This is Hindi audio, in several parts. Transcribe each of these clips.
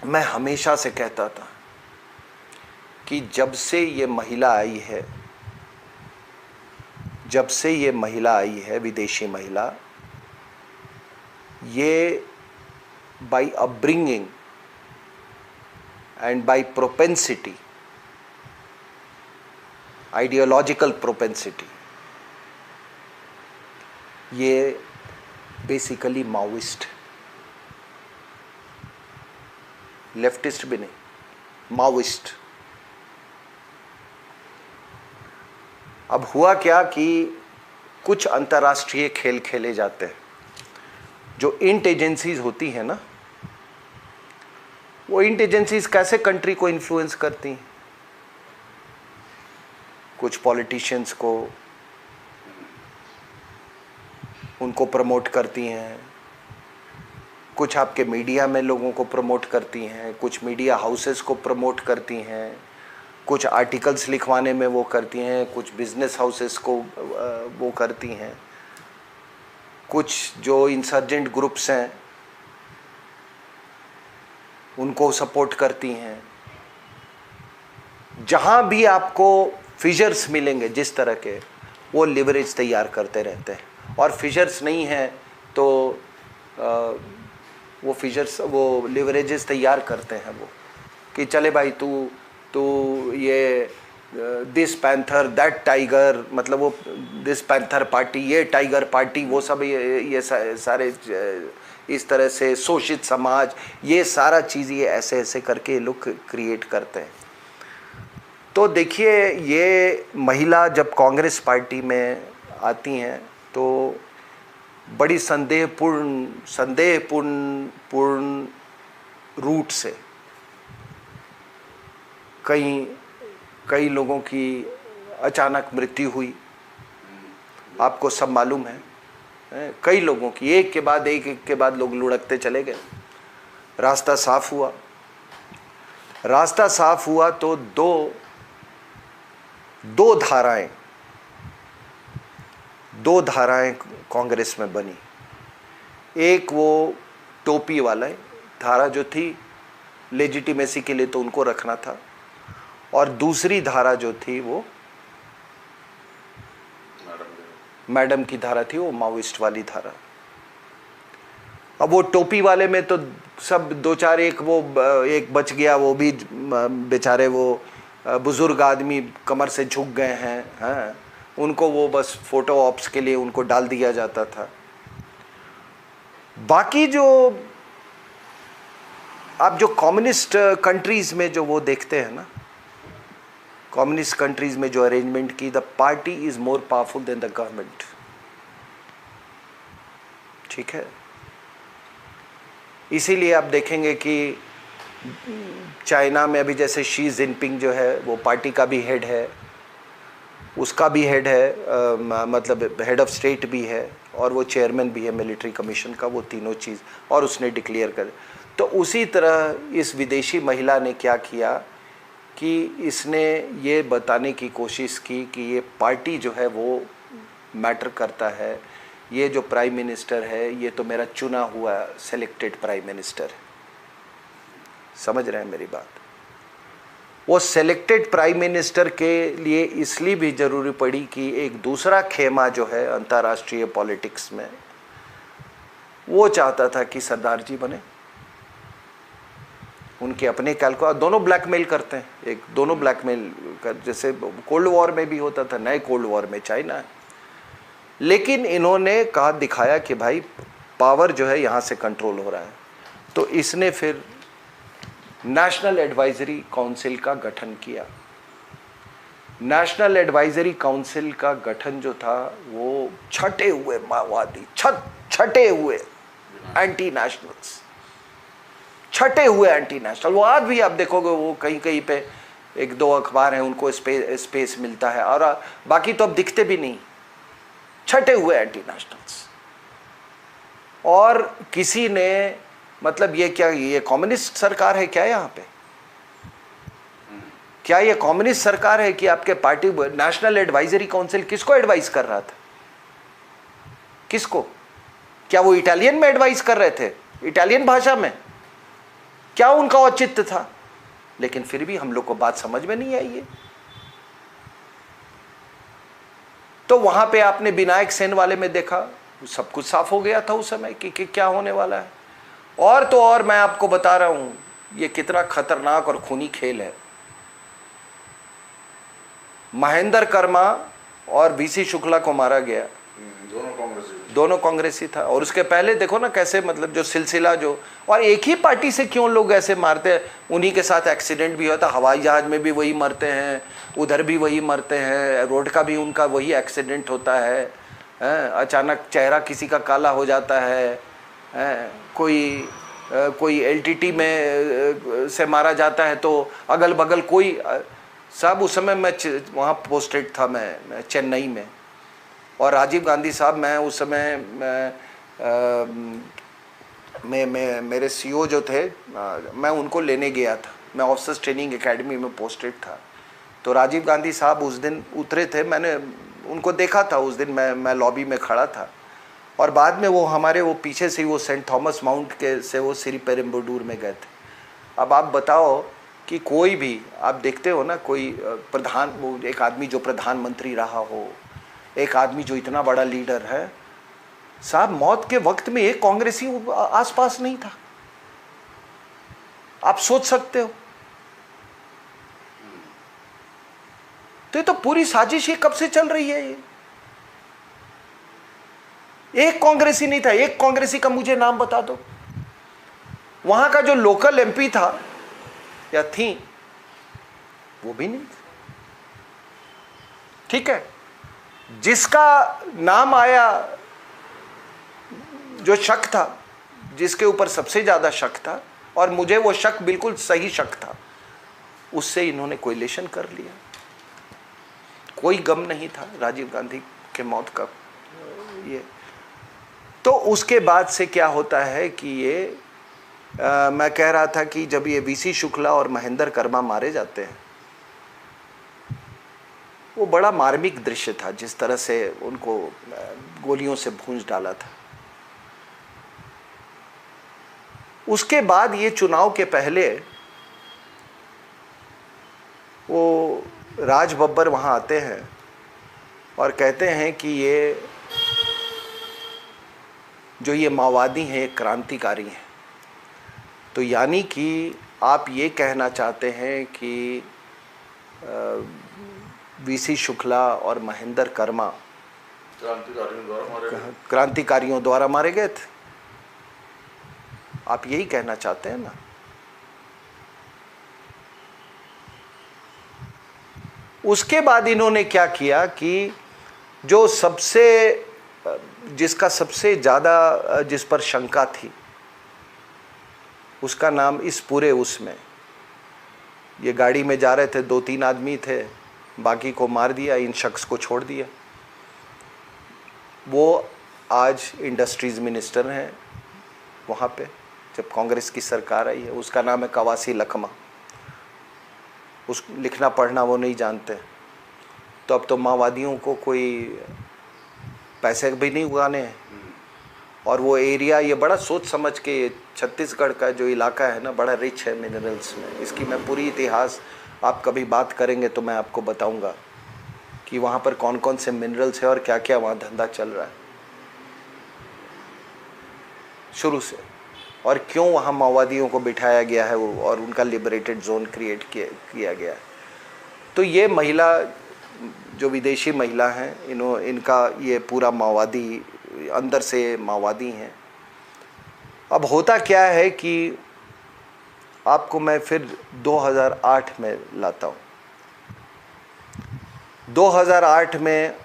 मैं हमेशा से कहता था कि जब से ये महिला आई है, विदेशी महिला, ये by upbringing and by propensity, ideological propensity, ये बेसिकली माओइस्ट, लेफ्टिस्ट भी नहीं, माओइस्ट। अब हुआ क्या कि कुछ अंतर्राष्ट्रीय खेल खेले जाते हैं। जो इंट एजेंसीज होती हैं ना, वो इंट एजेंसीज कैसे कंट्री को इन्फ्लुएंस करती हैं? कुछ पॉलिटिशियंस को, उनको प्रमोट करती हैं, कुछ आपके मीडिया में लोगों को प्रमोट करती हैं, कुछ मीडिया हाउसेस को प्रमोट करती हैं, कुछ आर्टिकल्स लिखवाने में वो करती हैं, कुछ बिजनेस हाउसेस को वो करती हैं, कुछ जो इंसर्जेंट ग्रुप्स हैं उनको सपोर्ट करती हैं। जहाँ भी आपको फिशर्स मिलेंगे जिस तरह के, वो लिवरेज तैयार करते रहते हैं। और फिशर्स नहीं हैं तो वो फिशर्स, वो लिवरेजेस तैयार करते हैं वो, कि चले भाई तू ये दिस पैंथर दैट टाइगर, मतलब वो दिस पैंथर पार्टी, ये टाइगर पार्टी, वो सब ये सारे इस तरह से शोषित समाज, ये सारा चीज़ ये ऐसे ऐसे करके ये लोग क्रिएट करते हैं। तो देखिए, ये महिला जब कांग्रेस पार्टी में आती हैं तो बड़ी संदेहपूर्ण रूट से कई लोगों की अचानक मृत्यु हुई। आपको सब मालूम है, कई लोगों की, एक के बाद लोग लुढ़कते चले गए। रास्ता साफ हुआ तो दो धाराएं कांग्रेस में बनी। एक वो टोपी वाला धारा जो थी, लेजिटिमेसी के लिए तो उनको रखना था, और दूसरी धारा जो थी वो मैडम की धारा थी, वो माओइस्ट वाली धारा। अब वो टोपी वाले में तो सब दो चार, एक बच गया, वो भी बेचारे वो बुजुर्ग आदमी कमर से झुक गए हैं, उनको वो बस फोटो ऑप्स के लिए उनको डाल दिया जाता था। बाकी जो आप जो कम्युनिस्ट कंट्रीज में जो वो देखते हैं ना, कम्युनिस्ट कंट्रीज में जो अरेंजमेंट की, the party is more powerful than the government. ठीक है, इसीलिए आप देखेंगे कि चाइना में अभी जैसे शी जिनपिंग जो है वो पार्टी का भी हेड है, उसका भी हेड है, मतलब हेड ऑफ स्टेट भी है, और वो चेयरमैन भी है मिलिट्री कमीशन का, वो तीनों चीज़, और उसने डिक्लेयर कर। तो उसी तरह इस विदेशी महिला ने क्या किया कि इसने ये बताने की कोशिश की कि ये पार्टी जो है वो मैटर करता है, ये जो प्राइम मिनिस्टर है ये तो मेरा चुना हुआ सेलेक्टेड प्राइम मिनिस्टर है। समझ रहे हैं मेरी बात? वो सेलेक्टेड प्राइम मिनिस्टर के लिए इसलिए भी ज़रूरी पड़ी कि एक दूसरा खेमा जो है अंतर्राष्ट्रीय पॉलिटिक्स में, वो चाहता था कि सरदार जी बने। उनके अपने दोनों ब्लैकमेल करते हैं, दोनों ब्लैकमेल कर, जैसे कोल्ड वॉर में भी होता था, नए कोल्ड वॉर में चाइना है। लेकिन इन्होंने दिखाया कि भाई पावर जो है यहाँ से कंट्रोल हो रहा है। तो इसने फिर नेशनल एडवाइजरी काउंसिल का गठन किया। नेशनल एडवाइजरी काउंसिल का गठन जो था वो छटे हुए माओवादी, छटे हुए एंटी नेशनल्स, छटे हुए एंटी नेशनल, वो आज भी आप देखोगे वो कहीं पे एक दो अखबार हैं उनको स्पेस मिलता है, और बाकी तो अब दिखते भी नहीं, छटे हुए एंटी नेशनल्स। और किसी ने, मतलब ये क्या, ये कम्युनिस्ट सरकार है क्या यहाँ पे? क्या ये कम्युनिस्ट सरकार है कि आपके पार्टी नेशनल एडवाइजरी काउंसिल किसको एडवाइस कर रहा था? किसको? क्या वो इटालियन में एडवाइस कर रहे थे, इटालियन भाषा में? क्या उनका औचित्य था, लेकिन फिर भी हम लोग को बात समझ में नहीं आई है। तो वहां पे आपने विनायक सेन वाले में देखा, सब कुछ साफ हो गया था उस समय कि क्या होने वाला है। और तो और मैं आपको बता रहा हूं ये कितना खतरनाक और खूनी खेल है। महेंद्र कर्मा और वीसी शुक्ला को मारा गया, दोनों कांग्रेसी था। और उसके पहले देखो ना कैसे, मतलब जो सिलसिला जो, और एक ही पार्टी से क्यों लोग ऐसे मारते हैं, उन्हीं के साथ एक्सीडेंट भी होता, हवाई जहाज में भी वही मरते हैं, उधर भी वही मरते हैं, रोड का भी उनका वही एक्सीडेंट होता है, अचानक चेहरा किसी का काला हो जाता है, कोई एलटीटी में से मारा जाता है तो अगल बगल कोई। साहब उस समय मैं वहाँ पोस्टेड था, मैं चेन्नई में, और राजीव गांधी साहब, मैं उस समय मेरे सीईओ जो थे, मैं उनको लेने गया था, मैं ऑफिसर्स ट्रेनिंग एकेडमी में पोस्टेड था। तो राजीव गांधी साहब उस दिन उतरे थे, मैंने उनको देखा था उस दिन, मैं लॉबी में खड़ा था। और बाद में वो हमारे वो पीछे से वो सेंट थॉमस माउंट के से वो श्री पेरुम्बदूर में गए थे। अब आप बताओ कि कोई भी आप देखते हो ना, कोई प्रधान, वो एक आदमी जो प्रधानमंत्री रहा हो, एक आदमी जो इतना बड़ा लीडर है, साहब मौत के वक्त में एक कांग्रेसी आसपास नहीं था। आप सोच सकते हो। तो ये तो पूरी साजिश ये कब से चल रही है। ये एक कांग्रेसी नहीं था। एक कांग्रेसी का मुझे नाम बता दो। वहां का जो लोकल एमपी था या थी, वो भी नहीं। ठीक है, जिसका नाम आया, जो शक था, जिसके ऊपर सबसे ज्यादा शक था, और मुझे वो शक बिल्कुल सही शक था, उससे इन्होंने कोरिलेशन कर लिया। कोई गम नहीं था राजीव गांधी के मौत का। ये तो उसके बाद से क्या होता है कि ये मैं कह रहा था कि जब ये वीसी शुक्ला और महेंद्र कर्मा मारे जाते हैं, वो बड़ा मार्मिक दृश्य था, जिस तरह से उनको गोलियों से भूंज डाला था। उसके बाद ये चुनाव के पहले वो राज बब्बर वहाँ आते हैं और कहते हैं कि ये जो ये माओवादी हैं, ये क्रांतिकारी हैं। तो यानी कि आप ये कहना चाहते हैं कि वीसी शुक्ला और महेंद्र कर्मा क्रांतिकारियों द्वारा मारे गए थे। आप यही कहना चाहते हैं ना। उसके बाद इन्होंने क्या किया कि जो जिसका सबसे ज़्यादा जिस पर शंका थी, उसका नाम इस पूरे उसमें, ये गाड़ी में जा रहे थे, 2-3 आदमी थे, बाकी को मार दिया, इन शख्स को छोड़ दिया। वो आज इंडस्ट्रीज़ मिनिस्टर हैं वहाँ पे, जब कांग्रेस की सरकार आई है। उसका नाम है कवासी लखमा। उस लिखना पढ़ना वो नहीं जानते। तो अब तो माओवादियों को कोई पैसे भी नहीं उगाने हैं। और वो एरिया ये बड़ा सोच समझ के, छत्तीसगढ़ का जो इलाका है ना, बड़ा रिच है मिनरल्स में। इसकी मैं पूरी इतिहास, आप कभी बात करेंगे तो मैं आपको बताऊंगा कि वहाँ पर कौन कौन से मिनरल्स है और क्या क्या वहाँ धंधा चल रहा है शुरू से, और क्यों वहाँ माओवादियों को बिठाया गया है वो, और उनका लिबरेटेड जोन क्रिएट किया गया है। तो ये महिला, जो विदेशी महिला हैं, इनका ये पूरा माओवादी, अंदर से माओवादी हैं। अब होता क्या है कि आपको मैं फिर 2008 में लाता हूँ। 2008 में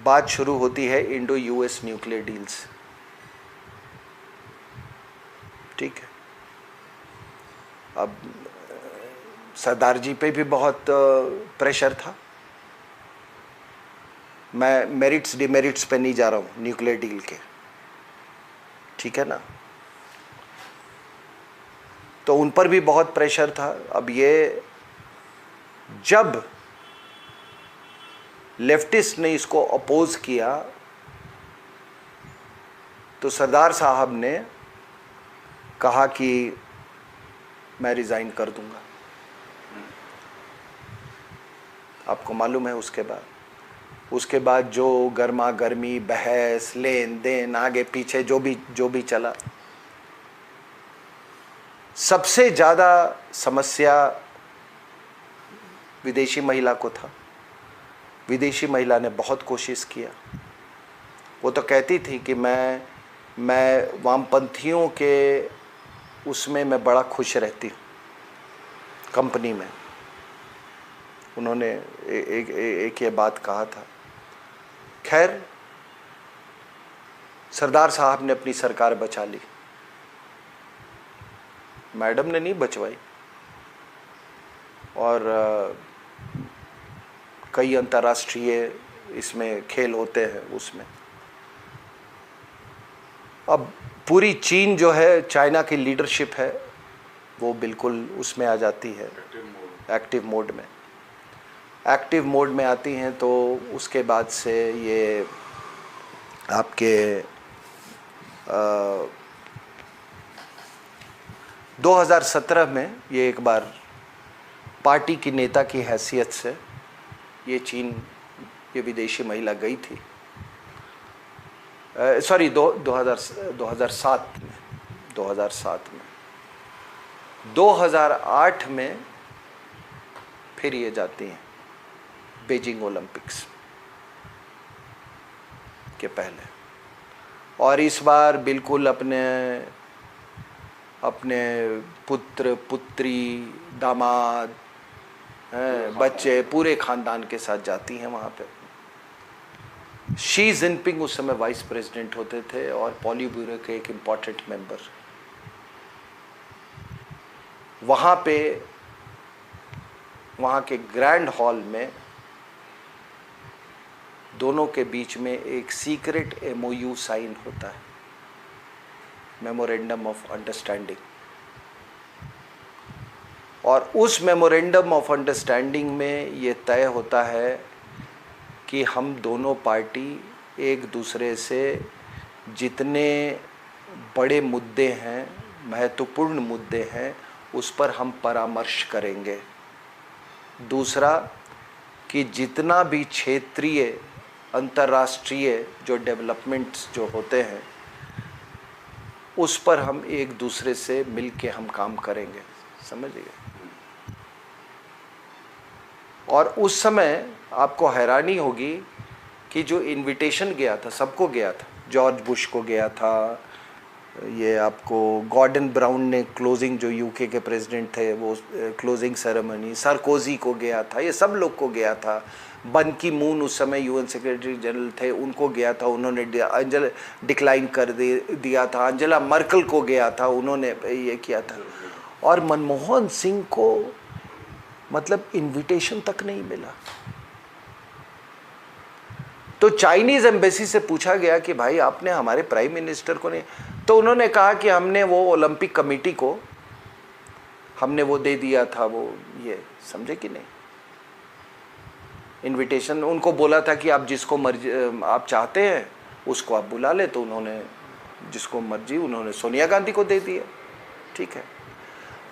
बात शुरू होती है इंडो यूएस न्यूक्लियर डील्स। ठीक है, अब सरदार जी पे भी बहुत प्रेशर था। मैं मेरिट्स डिमेरिट्स पे नहीं जा रहा हूँ न्यूक्लियर डील के, ठीक है ना। तो उन पर भी बहुत प्रेशर था। अब ये जब लेफ्टिस्ट ने इसको अपोज किया, तो सरदार साहब ने कहा कि मैं रिज़ाइन कर दूंगा। आपको मालूम है उसके बाद जो गर्मा गर्मी, बहस, लेन देन, आगे पीछे जो भी चला, सबसे ज़्यादा समस्या विदेशी महिला को था। विदेशी महिला ने बहुत कोशिश किया। वो तो कहती थी कि मैं वामपंथियों के उसमें मैं बड़ा खुश रहती हूँ, कंपनी में। उन्होंने एक ये बात कहा था। खैर, सरदार साहब ने अपनी सरकार बचा ली, मैडम ने नहीं बचवाई। और कई अंतर्राष्ट्रीय इसमें खेल होते हैं उसमें। अब पूरी चीन जो है, चाइना की लीडरशिप है, वो बिल्कुल उसमें आ जाती है, एक्टिव मोड में आती हैं। तो उसके बाद से ये आपके 2017 में ये एक बार पार्टी की नेता की हैसियत से ये ये विदेशी महिला गई थी। सॉरी 2007 में 2008 में फिर ये जाती हैं बीजिंग ओलंपिक्स के पहले। और इस बार बिल्कुल अपने पुत्र पुत्री, दामाद, बच्चे, पूरे खानदान के साथ जाती हैं वहाँ पे। शी जिनपिंग उस समय वाइस प्रेसिडेंट होते थे और पॉली ब्यूरो के एक इम्पॉर्टेंट मेंबर। वहाँ पे वहाँ के ग्रैंड हॉल में दोनों के बीच में एक सीक्रेट MOU साइन होता है, मेमोरेंडम ऑफ अंडरस्टैंडिंग। और उस मेमोरेंडम ऑफ अंडरस्टैंडिंग में ये तय होता है कि हम दोनों पार्टी एक दूसरे से जितने बड़े मुद्दे हैं, महत्वपूर्ण मुद्दे हैं, उस पर हम परामर्श करेंगे। दूसरा कि जितना भी क्षेत्रीय, अंतर्राष्ट्रीय जो डेवलपमेंट्स जो होते हैं, उस पर हम एक दूसरे से मिलके हम काम करेंगे। समझिए। और उस समय आपको हैरानी होगी कि जो इनविटेशन गया था, सबको गया था। जॉर्ज बुश को गया था, ये आपको गॉर्डन ब्राउन ने क्लोजिंग, जो यूके के प्रेसिडेंट थे, वो क्लोजिंग सेरेमनी, सार्कोजी को गया था, ये सब लोग को गया था। बन की मून उस समय UN सेक्रेटरी जनरल थे, उनको गया था, उन्होंने डिक्लाइन कर दिया था। अंजेला मर्कल को गया था, उन्होंने ये किया था। और मनमोहन सिंह को मतलब इनविटेशन तक नहीं मिला। तो चाइनीज एम्बेसी से पूछा गया कि भाई आपने हमारे प्राइम मिनिस्टर को नहीं, तो उन्होंने कहा कि हमने वो ओलंपिक कमेटी को हमने वो दे दिया था, वो ये समझे कि नहीं, इनविटेशन। उनको बोला था कि आप जिसको मर्जी आप चाहते हैं उसको आप बुला ले, तो उन्होंने जिसको मर्जी उन्होंने सोनिया गांधी को दे दिया। ठीक है,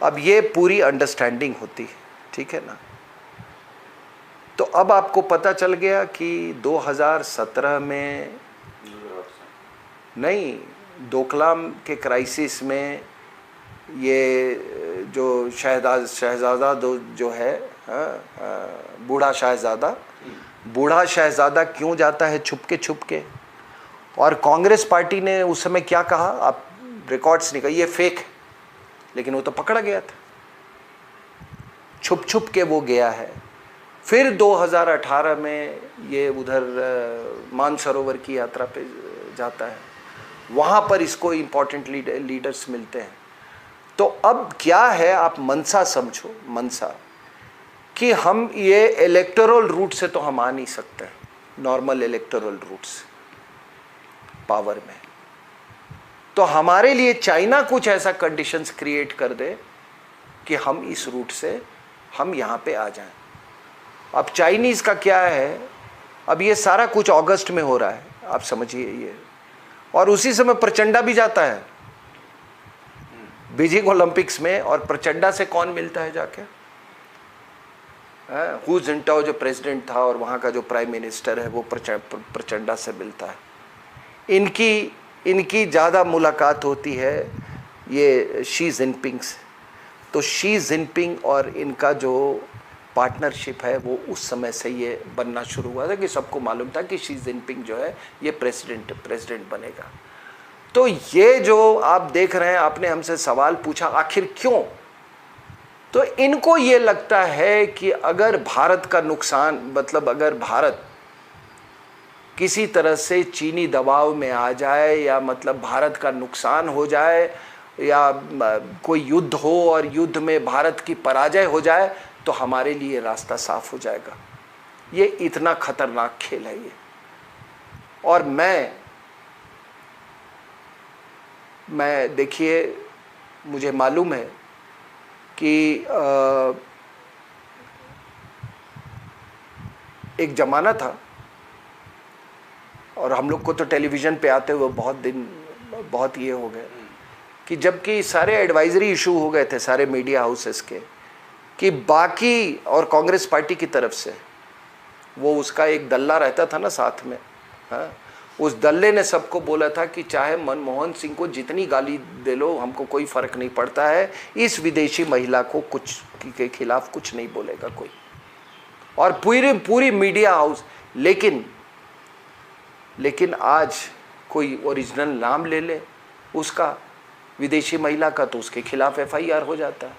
अब ये पूरी अंडरस्टैंडिंग होती है, ठीक है ना। तो अब आपको पता चल गया कि 2017 में नहीं, डोकलाम के क्राइसिस में ये जो शहजादा जो है, बूढ़ा शहजादा क्यों जाता है छुप के। और कांग्रेस पार्टी ने उस समय क्या कहा, आप रिकॉर्ड्स निकाल, ये फेक है, लेकिन वो तो पकड़ा गया था, छुप के वो गया है। फिर 2018 में ये उधर मानसरोवर की यात्रा पे जाता है, वहाँ पर इसको इम्पोर्टेंट लीडर्स मिलते हैं। तो अब क्या है, आप मनसा समझो, मनसा कि हम ये इलेक्टोरल रूट से तो हम आ नहीं सकते, नॉर्मल इलेक्टोरल रूट से पावर में। तो हमारे लिए चाइना कुछ ऐसा कंडीशंस क्रिएट कर दे कि हम इस रूट से हम यहाँ पे आ जाएं। अब चाइनीज़ का क्या है, अब ये सारा कुछ अगस्त में हो रहा है, आप समझिए ये। और उसी समय प्रचंडा भी जाता है, बीजिंग ओलंपिक्स में, और प्रचंडा से कौन मिलता है जाके? हु जिंटाओ जो प्रेसिडेंट था और वहाँ का जो प्राइम मिनिस्टर है वो प्रचंडा से मिलता है। इनकी ज़्यादा मुलाकात होती है ये शी जिनपिंग से। तो शी जिनपिंग और इनका जो पार्टनरशिप है वो उस समय से ये बनना शुरू हुआ था कि सबको मालूम था कि शी जिनपिंग जो है ये प्रेसिडेंट बनेगा। तो ये जो आप देख रहे हैं, आपने हमसे सवाल पूछा आखिर क्यों, तो इनको ये लगता है कि अगर भारत का नुकसान, मतलब अगर भारत किसी तरह से चीनी दबाव में आ जाए या मतलब भारत का नुकसान हो जाए या कोई युद्ध हो और युद्ध में भारत की पराजय हो जाए तो हमारे लिए रास्ता साफ हो जाएगा। ये इतना खतरनाक खेल है ये। और मैं देखिए, मुझे मालूम है कि एक ज़माना था, और हम लोग को तो टेलीविज़न पे आते हुए बहुत ये हो गए कि जबकि सारे एडवाइजरी इशू हो गए थे सारे मीडिया हाउसेस के, कि बाकी और कांग्रेस पार्टी की तरफ से वो उसका एक दल्ला रहता था ना साथ में, हाँ, उस दल्ले ने सबको बोला था कि चाहे मनमोहन सिंह को जितनी गाली दे लो हमको कोई फ़र्क नहीं पड़ता है, इस विदेशी महिला को कुछ के खिलाफ कुछ नहीं बोलेगा कोई। और पूरी मीडिया हाउस, लेकिन आज कोई ओरिजिनल नाम ले ले उसका विदेशी महिला का तो उसके खिलाफ FIR हो जाता है।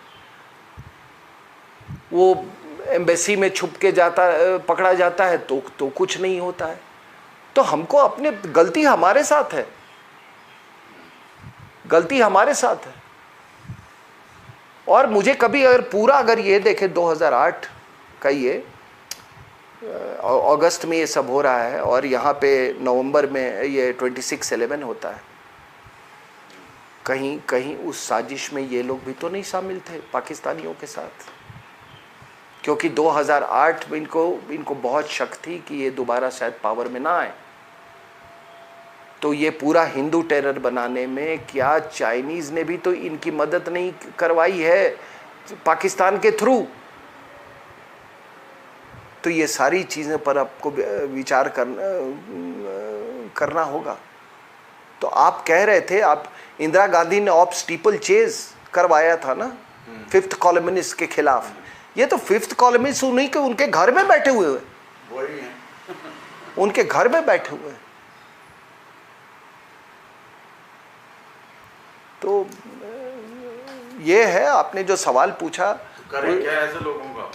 वो एम्बेसी में छुप के पकड़ा जाता है तो कुछ नहीं होता है। तो हमको अपने गलती हमारे साथ है, और मुझे कभी अगर ये देखे 2008 का ये अगस्त में ये सब हो रहा है और यहाँ पे नवंबर में ये 26/11 होता है, कहीं उस साजिश में ये लोग भी तो नहीं शामिल थे पाकिस्तानियों के साथ? क्योंकि 2008 में इनको बहुत शक थी कि ये दोबारा शायद पावर में ना आए। तो ये पूरा हिंदू टेरर बनाने में क्या चाइनीज़ ने भी तो इनकी मदद नहीं करवाई है पाकिस्तान के थ्रू? तो ये सारी चीज़ें पर आपको विचार करना होगा। तो आप कह रहे थे, आप इंदिरा गांधी ने ऑफ स्टीपल चेज करवाया था ना 5th कॉलमिस्ट के खिलाफ। ये तो 5th कॉलमिस्ट उन्हीं के उनके घर में बैठे हुए वही हैं उनके घर में बैठे हुए। तो ये है, आपने जो सवाल पूछा, करें क्या ऐसे लोगों का?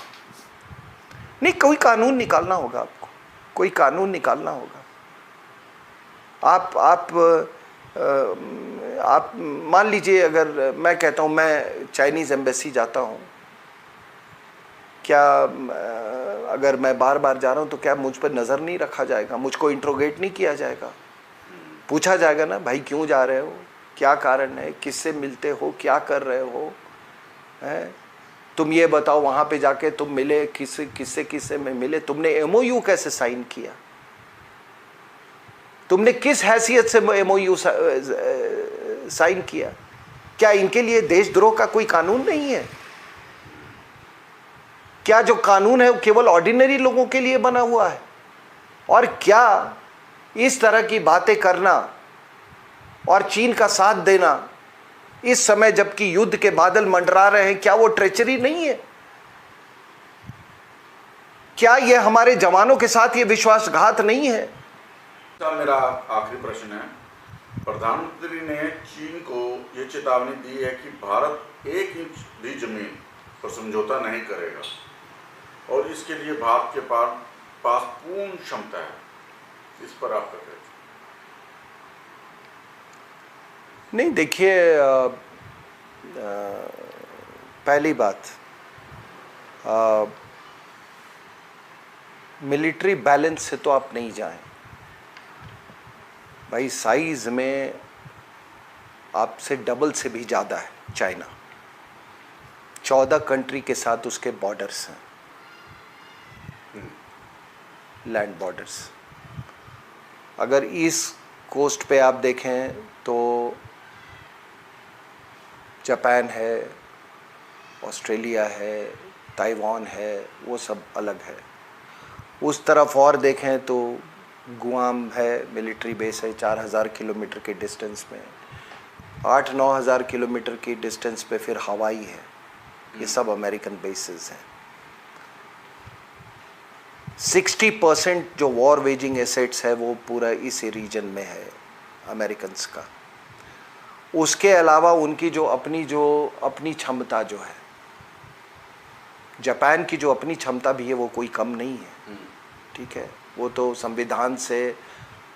नहीं, कोई कानून निकालना होगा आपको, कोई कानून निकालना होगा। आप मान लीजिए, अगर मैं कहता हूँ मैं चाइनीज़ एम्बेसी जाता हूँ, क्या अगर मैं बार बार जा रहा हूँ तो क्या मुझ पर नज़र नहीं रखा जाएगा? मुझको इंट्रोगेट नहीं किया जाएगा? पूछा जाएगा ना, भाई क्यों जा रहे हो, क्या कारण है, किससे मिलते हो, क्या कर रहे हो, हैं? तुम ये बताओ, वहाँ पे जाके तुम मिले किससे में मिले, तुमने MOU कैसे साइन किया, तुमने किस हैसियत से MOU साइन किया? क्या इनके लिए देशद्रोह का कोई कानून नहीं है? क्या जो कानून है वो केवल ऑर्डिनरी लोगों के लिए बना हुआ है? और क्या इस तरह की बातें करना और चीन का साथ देना इस समय जबकि युद्ध के बादल मंडरा रहे हैं, क्या वो ट्रेचरी नहीं है? क्या ये हमारे जवानों के साथ ये विश्वासघात नहीं है? मेरा आखिरी प्रश्न है, प्रधानमंत्री ने चीन को ये चेतावनी दी है कि भारत 1 इंच भी जमीन पर समझौता नहीं करेगा और इसके लिए भारत के पास पूर्ण क्षमता है। इस पर आप क्या कहते हैं? नहीं, देखिए, पहली बात, मिलिट्री बैलेंस से तो आप नहीं जाएं भाई। साइज में आपसे डबल से भी ज़्यादा है चाइना। 14 कंट्री के साथ उसके बॉर्डर्स हैं, लैंड बॉर्डर्स। अगर ईस्ट कोस्ट पे आप देखें तो जापान है, ऑस्ट्रेलिया है, ताइवान है, वो सब अलग है। उस तरफ और देखें तो गुआम है, मिलिट्री बेस है 4000 किलोमीटर के डिस्टेंस में। 8-9 हज़ार किलोमीटर की डिस्टेंस पे फिर हवाई है। ये सब अमेरिकन बेसेस हैं। 60% जो वॉर वेजिंग एसेट्स है वो पूरा इस रीजन में है अमेरिकन्स का। उसके अलावा उनकी जो अपनी क्षमता जो है, जापान की जो अपनी क्षमता भी है वो कोई कम नहीं है। ठीक है, वो तो संविधान से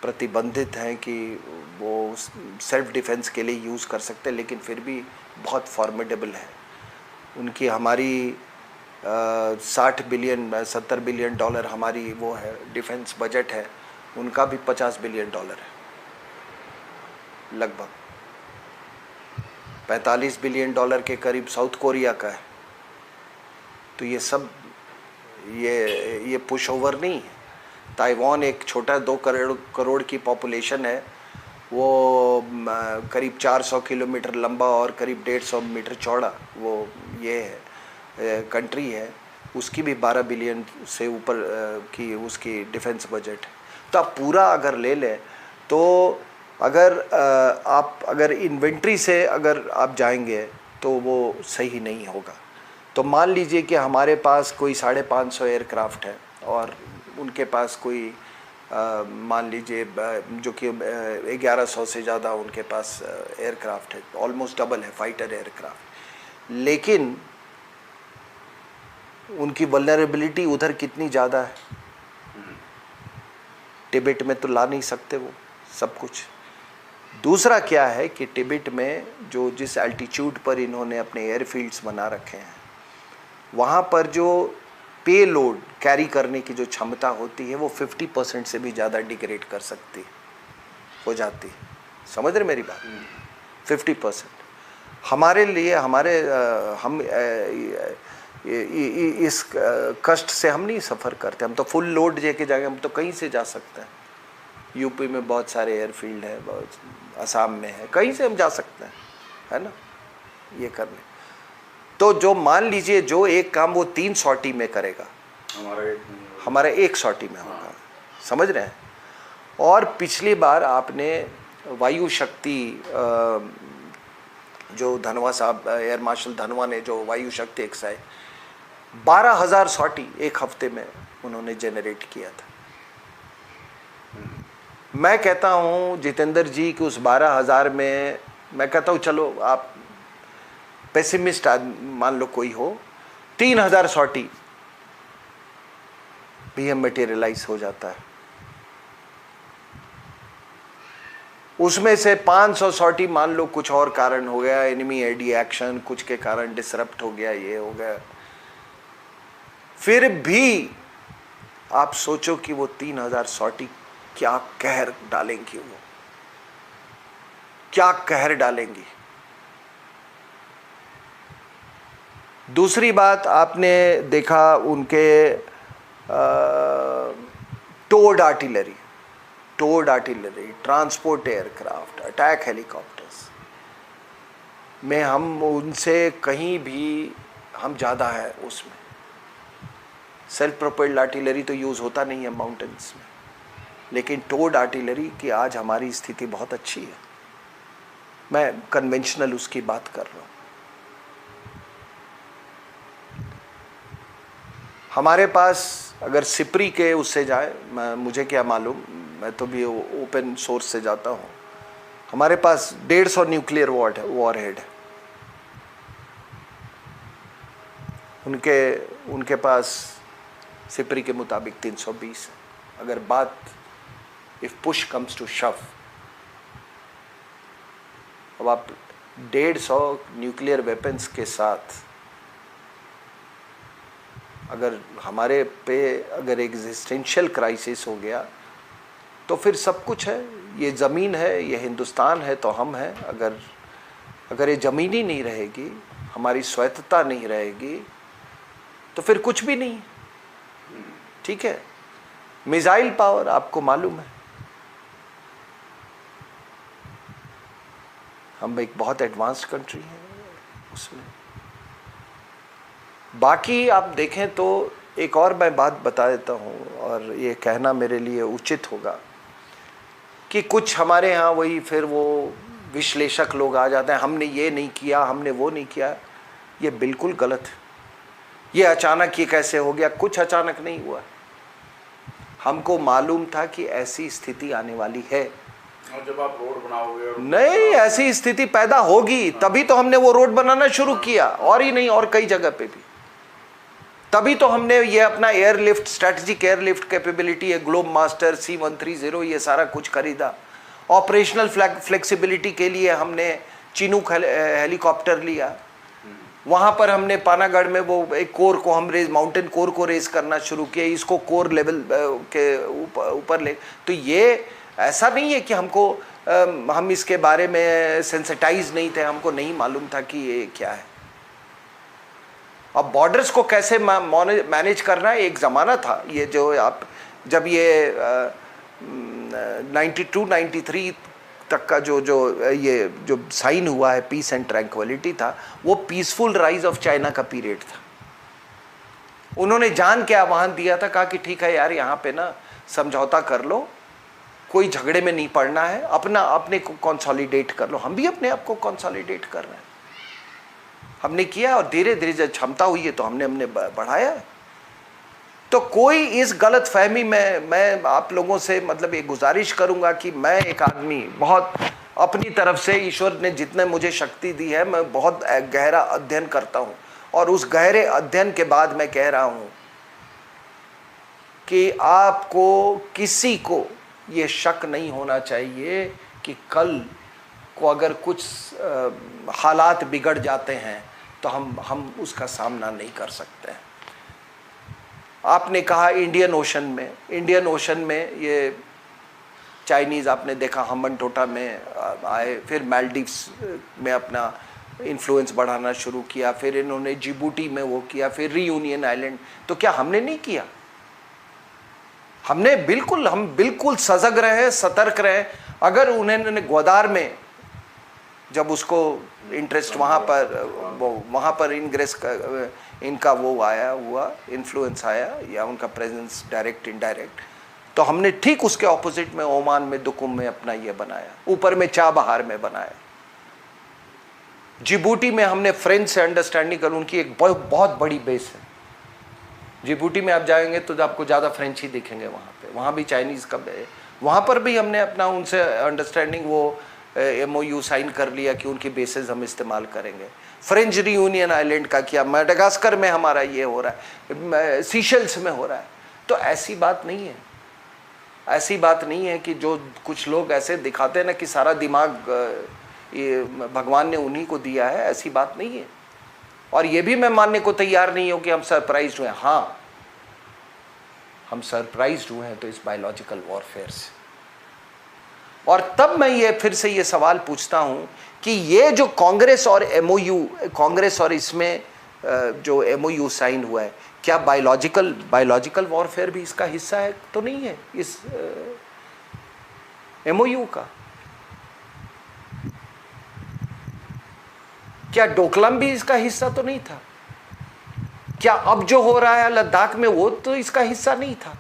प्रतिबंधित हैं कि वो सेल्फ डिफेंस के लिए यूज़ कर सकते हैं, लेकिन फिर भी बहुत फॉर्मिडेबल है। उनकी हमारी 70 बिलियन डॉलर हमारी वो है डिफेंस बजट है, उनका भी 50 बिलियन डॉलर है लगभग। 45 बिलियन डॉलर के करीब साउथ कोरिया का है। तो ये सब ये पुश ओवर नहीं है। ताइवान एक छोटा 2 करोड़ की पॉपुलेशन है, वो करीब 400 किलोमीटर लंबा और करीब 150 मीटर चौड़ा वो ये है कंट्री है। उसकी भी 12 बिलियन से ऊपर की उसकी डिफेंस बजट है। तो आप पूरा अगर ले लें तो अगर इन्वेंट्री से अगर आप जाएंगे तो वो सही नहीं होगा। तो मान लीजिए कि हमारे पास कोई 550 एयरक्राफ्ट है और उनके पास कोई मान लीजिए जो कि 1100 से ज़्यादा उनके पास एयरक्राफ्ट है, ऑलमोस्ट डबल है फाइटर एयरक्राफ्ट। लेकिन उनकी वल्नरेबिलिटी उधर कितनी ज़्यादा है, तिब्बत में तो ला नहीं सकते वो सब कुछ। दूसरा क्या है कि तिब्बत में जो जिस एल्टीट्यूड पर इन्होंने अपने एयरफील्ड्स बना रखे हैं, वहाँ पर जो पे लोड कैरी करने की जो क्षमता होती है वो 50% से भी ज़्यादा डिग्रेड कर सकती हो जाती। समझ रहे मेरी बात? 50%। हमारे लिए हम इस कष्ट से हम नहीं सफ़र करते। हम तो फुल लोड लेके जाएंगे, हम तो कहीं से जा सकते हैं। यूपी में बहुत सारे एयरफील्ड है, बहुत असम में है, कहीं से हम जा सकते हैं, है ना, ये करने। तो जो मान लीजिए जो एक काम वो 3 सॉर्टी में करेगा, हमारा एक सॉर्टी में होगा। समझ रहे हैं? और पिछली बार आपने वायु शक्ति जो धनवा साहब, एयर मार्शल धनवा ने जो वायु शक्ति एक्साइज 12,000 सॉर्टी एक हफ्ते में उन्होंने जनरेट किया था। मैं कहता हूं जितेंद्र जी कि उस 12,000 में मैं कहता हूं चलो आप पेसिमिस्ट मान लो कोई हो, 3,000 सॉर्टी भी हम मटेरियलाइज हो जाता है। उसमें से 500 सॉर्टी मान लो कुछ और कारण हो गया, एनिमी एडी एक्शन कुछ के कारण डिसरप्ट हो गया, ये हो गया, फिर भी आप सोचो कि वो 3,000 सॉर्टी क्या कहर डालेंगी, वो क्या कहर डालेंगी। दूसरी बात आपने देखा उनके towed artillery, transport aircraft, attack helicopters में हम उनसे कहीं भी हम ज़्यादा है उसमें। सेल्फ प्रोपेल्ड आर्टिलरी तो यूज़ होता नहीं है माउंटेन्स में, लेकिन टोड आर्टिलरी की आज हमारी स्थिति बहुत अच्छी है। मैं कन्वेंशनल उसकी बात कर रहा हूँ। हमारे पास अगर सिपरी के उससे जाए, मुझे क्या मालूम, मैं तो भी ओपन सोर्स से जाता हूँ, हमारे पास 150 न्यूक्लियर वॉरहेड है। उनके पास सिपरी के मुताबिक 320 है। अगर बात इफ पुश कम्स टू शव, अब आप 150 न्यूक्लियर वेपन्स के साथ अगर हमारे पे अगर एग्जिस्टेंशियल क्राइसिस हो गया तो फिर सब कुछ है। ये ज़मीन है, ये हिंदुस्तान है तो हम हैं। अगर ये ज़मीन ही नहीं रहेगी, हमारी स्वायत्तता नहीं रहेगी, तो फिर कुछ भी नहीं। ठीक है, मिसाइल पावर आपको मालूम है, हम एक बहुत एडवांस्ड कंट्री है। उसमें। बाकी आप देखें तो एक और मैं बात बता देता हूँ, और ये कहना मेरे लिए उचित होगा कि कुछ हमारे यहाँ वही फिर वो विश्लेषक लोग आ जाते हैं, हमने ये नहीं किया, हमने वो नहीं किया। ये बिल्कुल गलत है। ये अचानक ये कैसे हो गया? कुछ अचानक नहीं हुआ। हमको मालूम था कि ऐसी स्थिति आने वाली है। और जब आप रोड बनाओगे नहीं, ऐसी स्थिति पैदा होगी तभी तो हमने वो रोड बनाना शुरू किया, और ही नहीं, और कई जगह पे भी। तभी तो हमने ये अपना एयरलिफ्ट, स्ट्रैटेजिक एयरलिफ्ट कैपेबिलिटी है, ग्लोब मास्टर, C-130, ये सारा कुछ खरीदा। ऑपरेशनल फ्लेक्सिबिलिटी के लिए हमने चिनूक हेलीकॉप्टर लिया। वहाँ पर हमने पानागढ़ में वो एक कोर को हम माउंटेन कोर को रेस करना शुरू किया, इसको कोर लेवल के ऊपर ले। तो ये ऐसा नहीं है कि हमको हम इसके बारे में सेंसिटाइज नहीं थे, हमको नहीं मालूम था कि ये क्या है। अब बॉर्डर्स को कैसे मैनेज करना है, एक ज़माना था ये, जो आप जब ये 92-93 तक का जो साइन हुआ है, पीस एंड ट्रैंक्विलिटी था, वो पीसफुल राइज ऑफ चाइना का पीरियड था। उन्होंने जान के आह्वान दिया था, कहा कि ठीक है यार, यहाँ पे ना समझौता कर लो, कोई झगड़े में नहीं पड़ना है, अपने को कंसोलिडेट कर लो। हम भी अपने आप को कंसोलिडेट कर रहे हैं, हमने किया, और धीरे धीरे जब क्षमता हुई है तो हमने बढ़ाया है। तो कोई इस गलत फहमी में, मैं आप लोगों से मतलब ये गुजारिश करूंगा कि मैं एक आदमी बहुत अपनी तरफ से, ईश्वर ने जितने मुझे शक्ति दी है, मैं बहुत गहरा अध्ययन करता हूं, और उस गहरे अध्ययन के बाद मैं कह रहा हूं कि आपको किसी को ये शक नहीं होना चाहिए कि कल को अगर कुछ हालात बिगड़ जाते हैं तो हम उसका सामना नहीं कर सकते हैं। आपने कहा इंडियन ओशन में ये चाइनीज़, आपने देखा हम्बनटोटा में आए, फिर मालदीव्स में अपना इन्फ्लुएंस बढ़ाना शुरू किया, फिर इन्होंने जिबूटी में वो किया, फिर रियूनियन आइलैंड। तो क्या हमने नहीं किया? हम बिल्कुल सजग रहे, सतर्क रहे। अगर उन्होंने ग्वादार में जब उसको इंटरेस्ट वहाँ पर इंग्रेस का इनका वो हुआ इन्फ्लुएंस आया, या उनका प्रेजेंस डायरेक्ट इनडायरेक्ट, तो हमने ठीक उसके ऑपोजिट में ओमान में दुकुम में अपना ये बनाया, ऊपर में चाबहार में बनाया। जिबूटी में हमने फ्रेंच से अंडरस्टैंडिंग कर, उनकी एक बहुत बड़ी बेस है। जिबूटी में आप जाएंगे तो आपको ज़्यादा फ्रेंच ही दिखेंगे वहाँ पे, वहाँ भी चाइनीज़ का है। वहाँ पर भी हमने अपना उनसे अंडरस्टैंडिंग, वो MOU साइन कर लिया कि उनकी बेसेस हम इस्तेमाल करेंगे। फ्रेंच रियूनियन आइलैंड का किया, मेडागास्कर में हमारा ये हो रहा है, सीशेल्स में हो रहा है। तो ऐसी बात नहीं है कि जो कुछ लोग ऐसे दिखाते हैं ना कि सारा दिमाग ये भगवान ने उन्हीं को दिया है, ऐसी बात नहीं है। और ये भी मैं मानने को तैयार नहीं हूँ कि हम सरप्राइज्ड हुए। हाँ, हम सरप्राइज्ड हुए हैं तो इस बायोलॉजिकल वॉरफेयर से। और तब मैं ये फिर से ये सवाल पूछता हूं कि ये जो कांग्रेस और इसमें जो MOU साइन हुआ है, क्या बायोलॉजिकल वॉरफेयर भी इसका हिस्सा है? तो नहीं है इस MOU का। क्या डोकलाम भी इसका हिस्सा तो नहीं था? क्या अब जो हो रहा है लद्दाख में वो तो इसका हिस्सा नहीं था?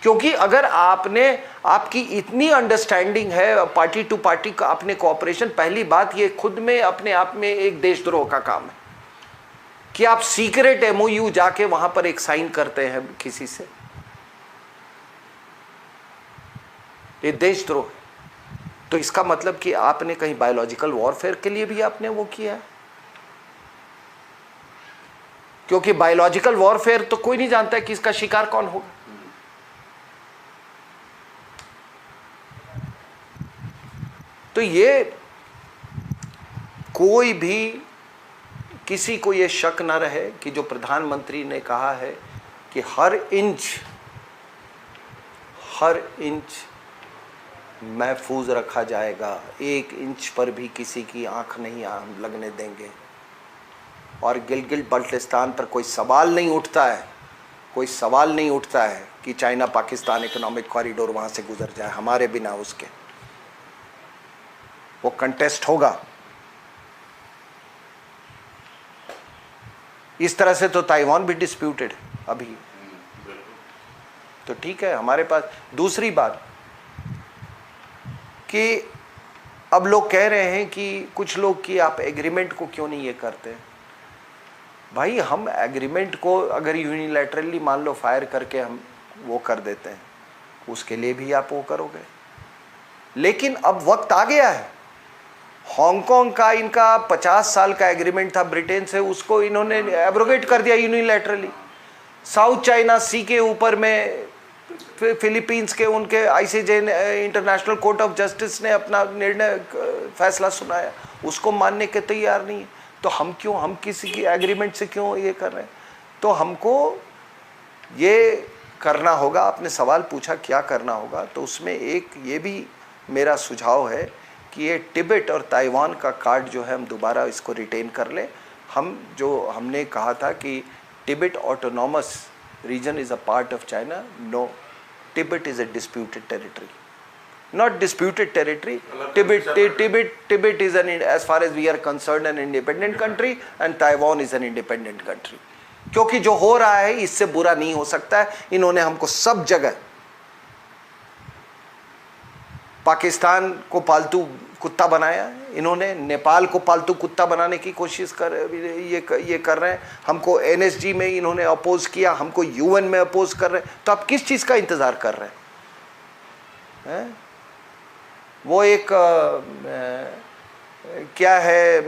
क्योंकि अगर आपकी इतनी अंडरस्टैंडिंग है पार्टी टू पार्टी का, अपने कोऑपरेशन, पहली बात ये खुद में अपने आप में एक देशद्रोह का काम है कि आप सीक्रेट MOU जाके वहां पर एक साइन करते हैं किसी से, ये देशद्रोह है। तो इसका मतलब कि आपने कहीं बायोलॉजिकल वॉरफेयर के लिए भी आपने वो किया है, क्योंकि बायोलॉजिकल वॉरफेयर तो कोई नहीं जानता है कि इसका शिकार कौन होगा। तो ये कोई भी, किसी को ये शक ना रहे कि जो प्रधानमंत्री ने कहा है कि हर इंच महफूज रखा जाएगा, 1 इंच पर भी किसी की आंख नहीं लगने देंगे, और गिलगित बल्टिस्तान पर कोई सवाल नहीं उठता है कि चाइना पाकिस्तान इकोनॉमिक कॉरिडोर वहाँ से गुजर जाए हमारे बिना उसके। वो कंटेस्ट होगा, इस तरह से तो ताइवान भी डिस्प्यूटेड है अभी। बिल्कुल। तो ठीक है हमारे पास। दूसरी बात कि अब लोग कह रहे हैं कि कुछ लोग कि आप एग्रीमेंट को क्यों नहीं ये करते। भाई हम एग्रीमेंट को अगर यूनिलैटरली मान लो फायर करके हम वो कर देते हैं, उसके लिए भी आप वो करोगे। लेकिन अब वक्त आ गया है। हांगकांग का इनका 50 साल का एग्रीमेंट था ब्रिटेन से, उसको इन्होंने एब्रोगेट कर दिया यूनिलैटरली। साउथ चाइना सी के ऊपर में फिलीपींस के उनके ICJ international court of justice ने अपना निर्णय फैसला सुनाया, उसको मानने के तैयार नहीं है। तो हम किसी की एग्रीमेंट से क्यों ये कर रहे हैं। तो हमको ये करना होगा। आपने सवाल पूछा क्या करना होगा, तो उसमें एक ये भी मेरा सुझाव है कि ये तिब्बत और ताइवान का कार्ड जो है हम दोबारा इसको रिटेन कर लें। हमने कहा था कि Tibet autonomous region is a part of China. No, Tibet is a disputed territory, not disputed territory. Tibet is as far as we are concerned an independent country and Taiwan is an independent country. क्योंकि जो हो रहा है इससे बुरा नहीं हो सकता है। इन्होंने हमको सब जगह पाकिस्तान को पालतू कुत्ता बनाया, इन्होंने नेपाल को पालतू कुत्ता बनाने की कोशिश ये कर रहे हैं। हमको NSG में इन्होंने अपोज किया, हमको UN में अपोज कर रहे हैं। तो आप किस चीज़ का इंतज़ार कर रहे हैं? वो एक क्या है,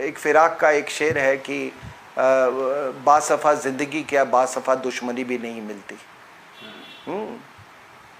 एक फिराक का एक शेर है कि बासफ़ा ज़िंदगी क्या बासफ़ा दुश्मनी भी नहीं मिलती।